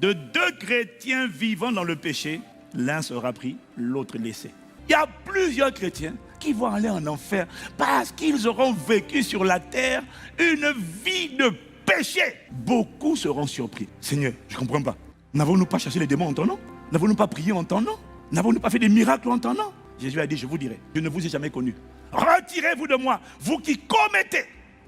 de deux chrétiens vivant dans le péché, l'un sera pris, l'autre laissé. Il y a plusieurs chrétiens qui vont aller en enfer parce qu'ils auront vécu sur la terre une vie de péché. Beaucoup seront surpris. Seigneur, je ne comprends pas. N'avons-nous pas chassé les démons en ton nom? N'avons-nous pas prié en ton nom? N'avons-nous pas fait des miracles en ton nom? Jésus a dit, je vous dirai, je ne vous ai jamais connu. Retirez-vous de moi, vous qui commettez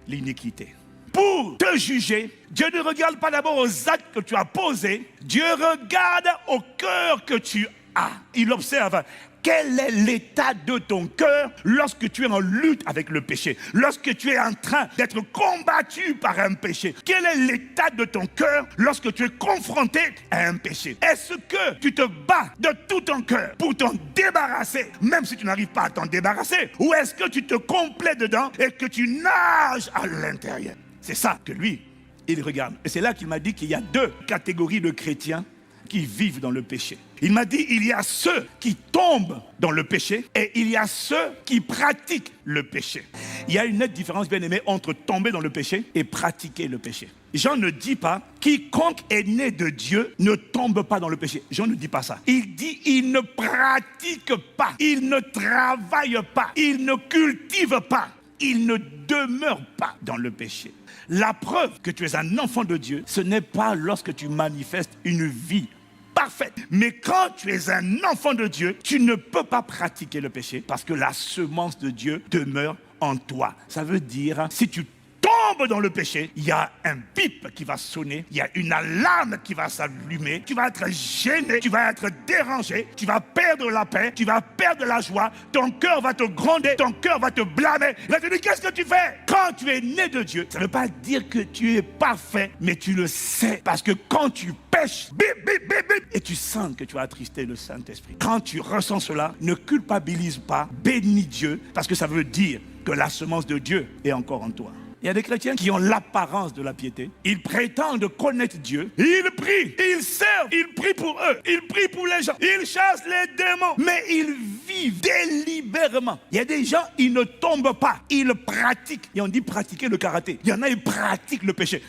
l'iniquité. Pour te juger, Dieu ne regarde pas d'abord aux actes que tu as posés, Dieu regarde au cœur que tu as. Il observe quel est l'état de ton cœur lorsque tu es en lutte avec le péché, lorsque tu es en train d'être combattu par un péché. Quel est l'état de ton cœur lorsque tu es confronté à un péché? Est-ce que tu te bats de tout ton cœur pour t'en débarrasser, même si tu n'arrives pas à t'en débarrasser? Ou est-ce que tu te complais dedans et que tu nages à l'intérieur? C'est ça que lui, il regarde. Et c'est là qu'il m'a dit qu'il y a deux catégories de chrétiens qui vivent dans le péché. Il m'a dit, il y a ceux qui tombent dans le péché et il y a ceux qui pratiquent le péché. Il y a une nette différence, bien aimé, entre tomber dans le péché et pratiquer le péché. Jean ne dit pas, quiconque est né de Dieu ne tombe pas dans le péché. Jean ne dit pas ça. Il dit, il ne pratique pas, il ne travaille pas, il ne cultive pas, il ne demeure pas dans le péché. La preuve que tu es un enfant de Dieu, ce n'est pas lorsque tu manifestes une vie parfaite. Mais quand tu es un enfant de Dieu, tu ne peux pas pratiquer le péché parce que la semence de Dieu demeure en toi. Ça veut dire, si tu tombes dans le péché, il y a un bip qui va sonner, il y a une alarme qui va s'allumer, tu vas être gêné, tu vas être dérangé, tu vas perdre la paix, tu vas perdre la joie, ton cœur va te gronder, ton cœur va te blâmer. Il va te dire, qu'est-ce que tu fais? Quand tu es né de Dieu, ça ne veut pas dire que tu es parfait, mais tu le sais, parce que quand tu pêches, bip, bip, bip, bip, et tu sens que tu as attristé le Saint-Esprit. Quand tu ressens cela, ne culpabilise pas, bénis Dieu, parce que ça veut dire que la semence de Dieu est encore en toi. Il y a des chrétiens qui ont l'apparence de la piété. Ils prétendent connaître Dieu. Ils prient, ils servent, ils prient pour eux, ils prient pour les gens, ils chassent les démons. Mais ils vivent délibérément. Il y a des gens, ils ne tombent pas, ils pratiquent. Et on dit pratiquer le karaté. Il y en a, ils pratiquent le péché.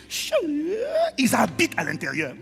Ils habitent à l'intérieur.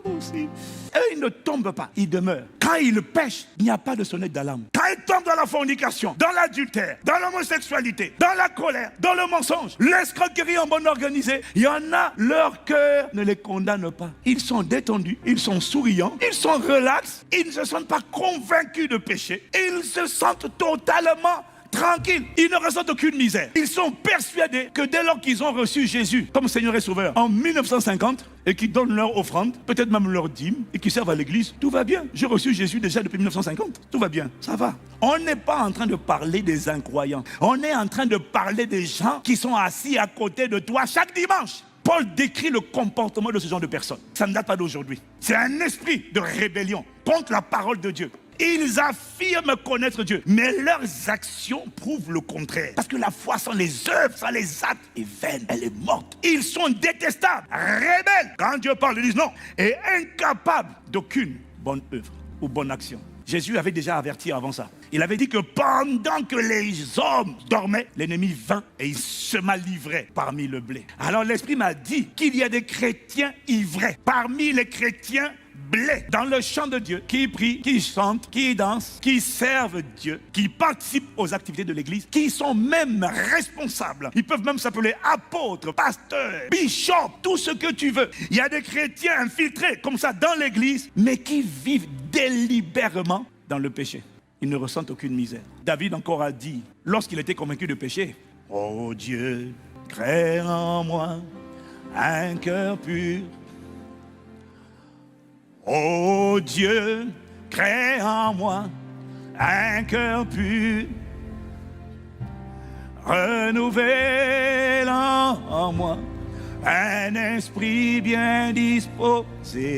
Aussi. Eux, ils ne tombent pas, ils demeurent. Quand ils pêchent, il n'y a pas de sonnette d'alarme. Quand ils tombent dans la fornication, dans l'adultère, dans l'homosexualité, dans la colère, dans le mensonge, l'escroquerie en bonne organisée, il y en a, leur cœur ne les condamne pas. Ils sont détendus, ils sont souriants, ils sont relax, ils ne se sentent pas convaincus de péché, ils se sentent totalement tranquilles, ils ne ressentent aucune misère. Ils sont persuadés que dès lors qu'ils ont reçu Jésus comme Seigneur et Sauveur en 1950 et qu'ils donnent leur offrande, peut-être même leur dîme et qu'ils servent à l'église, tout va bien. J'ai reçu Jésus déjà depuis 1950, tout va bien, ça va. On n'est pas en train de parler des incroyants, on est en train de parler des gens qui sont assis à côté de toi chaque dimanche. Paul décrit le comportement de ce genre de personnes. Ça ne date pas d'aujourd'hui. C'est un esprit de rébellion contre la parole de Dieu. Ils affirment connaître Dieu, mais leurs actions prouvent le contraire. Parce que la foi sans les œuvres, sans les actes, est vaine, elle est morte. Ils sont détestables, rebelles. Quand Dieu parle, ils disent non, et incapables d'aucune bonne œuvre ou bonne action. Jésus avait déjà averti avant ça. Il avait dit que pendant que les hommes dormaient, l'ennemi vint et il sema l'ivraie parmi le blé. Alors l'Esprit m'a dit qu'il y a des chrétiens ivraies parmi les chrétiens blé dans le champ de Dieu, qui prient, qui chantent, qui dansent, qui servent Dieu, qui participent aux activités de l'église, qui sont même responsables. Ils peuvent même s'appeler apôtres, pasteurs, bishops, tout ce que tu veux. Il y a des chrétiens infiltrés comme ça dans l'église, mais qui vivent délibérément dans le péché. Ils ne ressentent aucune misère. David encore a dit, lorsqu'il était convaincu de péché, « Oh Dieu, crée en moi un cœur pur. Oh Dieu, crée en moi un cœur pur, renouvelle en moi un esprit bien disposé. »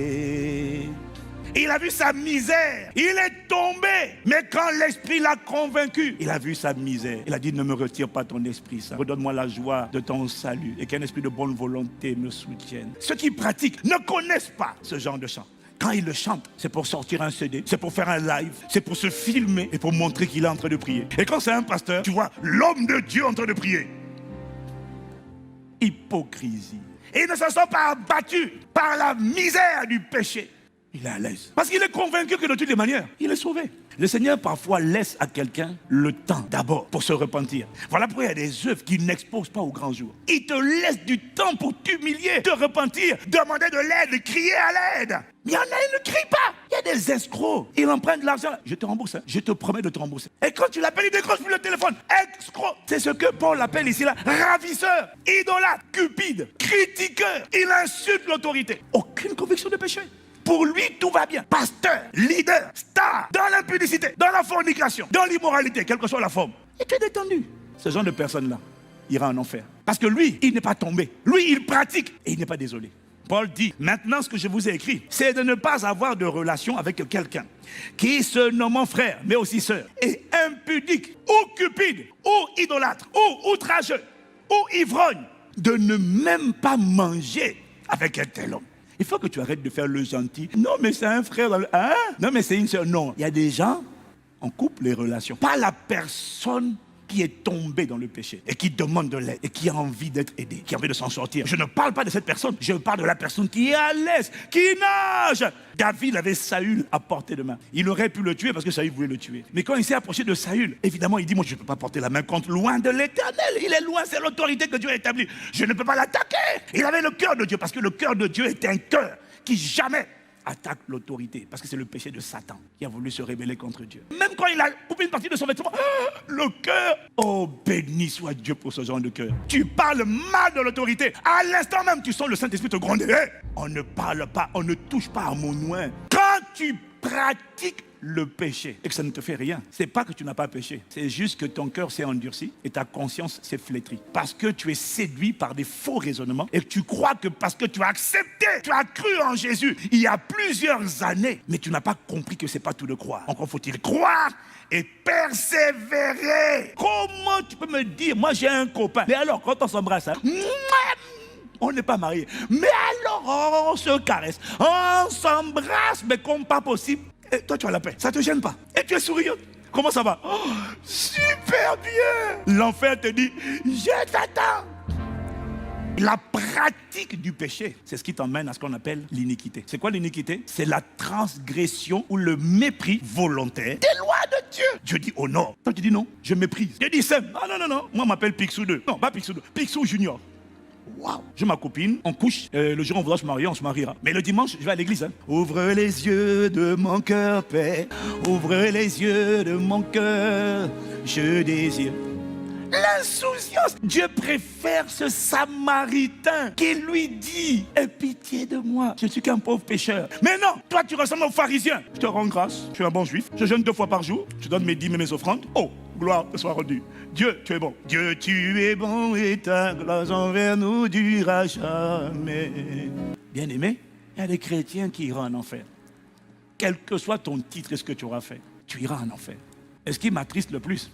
Il a vu sa misère, il est tombé, mais quand l'esprit l'a convaincu, il a vu sa misère. Il a dit, ne me retire pas ton esprit, ça. Redonne-moi la joie de ton salut et qu'un esprit de bonne volonté me soutienne. Ceux qui pratiquent ne connaissent pas ce genre de chant. Quand il le chante, c'est pour sortir un CD, c'est pour faire un live, c'est pour se filmer et pour montrer qu'il est en train de prier. Et quand c'est un pasteur, tu vois l'homme de Dieu en train de prier. Hypocrisie. Il ne se sent pas abattu par la misère du péché. Il est à l'aise. Parce qu'il est convaincu que de toutes les manières, il est sauvé. Le Seigneur parfois laisse à quelqu'un le temps d'abord pour se repentir. Voilà pourquoi il y a des œuvres qui n'exposent pas au grand jour. Il te laisse du temps pour t'humilier, te repentir, demander de l'aide, crier à l'aide. Mais il y en a, ils ne crient pas. Il y a des escrocs. Ils empruntent l'argent. Je te rembourse. Hein. Je te promets de te rembourser. Et quand tu l'appelles, il décroche plus le téléphone. Escroc. C'est ce que Paul appelle ici là. Ravisseur, idolâtre, cupide, critiqueur. Il insulte l'autorité. Aucune conviction de péché. Pour lui, tout va bien. Pasteur, leader, star, dans l'impudicité, dans la fornication, dans l'immoralité, quelle que soit la forme. Et tu es détendu. Ce genre de personne-là ira en enfer. Parce que lui, il n'est pas tombé. Lui, il pratique et il n'est pas désolé. Paul dit, maintenant ce que je vous ai écrit, c'est de ne pas avoir de relation avec quelqu'un qui se nomme frère, mais aussi sœur, est impudique, ou cupide, ou idolâtre, ou outrageux, ou ivrogne, de ne même pas manger avec un tel homme. Il faut que tu arrêtes de faire le gentil. Non, mais c'est un frère. Hein? Non, mais c'est une sœur. Non, il y a des gens, on coupe les relations. Pas la personne qui est tombée dans le péché et qui demande de l'aide et qui a envie d'être aidé, qui a envie de s'en sortir. Je ne parle pas de cette personne, je parle de la personne qui est à l'aise, qui nage. David avait Saül à portée de main. Il aurait pu le tuer parce que Saül voulait le tuer. Mais quand il s'est approché de Saül, évidemment, il dit, moi je ne peux pas porter la main contre, loin de l'Éternel. Il est loin, c'est l'autorité que Dieu a établie. Je ne peux pas l'attaquer. Il avait le cœur de Dieu parce que le cœur de Dieu est un cœur qui jamais attaque l'autorité, parce que c'est le péché de Satan qui a voulu se rébeller contre Dieu. Même quand il a coupé une partie de son vêtement, le cœur, oh béni soit Dieu pour ce genre de cœur. Tu parles mal de l'autorité, à l'instant même tu sens le Saint-Esprit te gronder. On ne parle pas, on ne touche pas à mon oin. Quand tu pratiques le péché et que ça ne te fait rien, c'est pas que tu n'as pas péché, c'est juste que ton cœur s'est endurci et ta conscience s'est flétrie parce que tu es séduit par des faux raisonnements et que tu crois que parce que tu as accepté, tu as cru en Jésus il y a plusieurs années, mais tu n'as pas compris que c'est pas tout de croire. Encore faut-il croire et persévérer. Comment tu peux me dire, moi j'ai un copain, mais alors quand on s'embrasse, hein, on n'est pas mariés, mais alors on se caresse, on s'embrasse, mais comme pas possible. Et toi, tu as la paix. Ça ne te gêne pas. Et tu es souriante. Comment ça va? Oh, super bien. L'enfer te dit, je t'attends. La pratique du péché, c'est ce qui t'emmène à ce qu'on appelle l'iniquité. C'est quoi l'iniquité? C'est la transgression ou le mépris volontaire des lois de Dieu. Dieu dit, oh non. Toi, tu dis non, je méprise. Dieu dit, Sam. Ah non, non, non. Moi, on m'appelle Picsou 2. Non, pas Picsou 2. Picsou Junior. Wow. Je ma copine, on couche, le jour où on voudra se marier, on se mariera. Mais le dimanche, je vais à l'église. Hein. Ouvre les yeux de mon cœur, Père. Ouvre les yeux de mon cœur. Je désire l'insouciance. Dieu préfère ce Samaritain qui lui dit, aie pitié de moi, je suis qu'un pauvre pécheur. Mais non, toi tu ressembles aux pharisiens. Je te rends grâce, je suis un bon juif, je jeûne 2 fois par jour, je donne mes dîmes et mes offrandes. Oh, gloire te soit rendue. Dieu, tu es bon. Dieu, tu es bon et ta gloire envers nous durera jamais. Bien aimé, il y a des chrétiens qui iront en enfer. Quel que soit ton titre et ce que tu auras fait, tu iras en enfer. Et ce qui m'attriste le plus,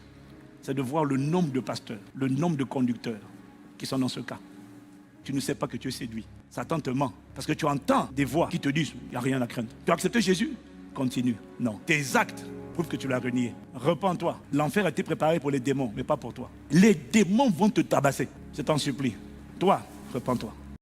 c'est de voir le nombre de pasteurs, le nombre de conducteurs qui sont dans ce cas. Tu ne sais pas que tu es séduit. Satan te ment. Parce que tu entends des voix qui te disent, il n'y a rien à craindre. Tu as accepté Jésus? Continue. Non. Tes actes prouvent que tu l'as renié. Repends-toi. L'enfer a été préparé pour les démons, mais pas pour toi. Les démons vont te tabasser. Je t'en supplie. Toi, repends-toi.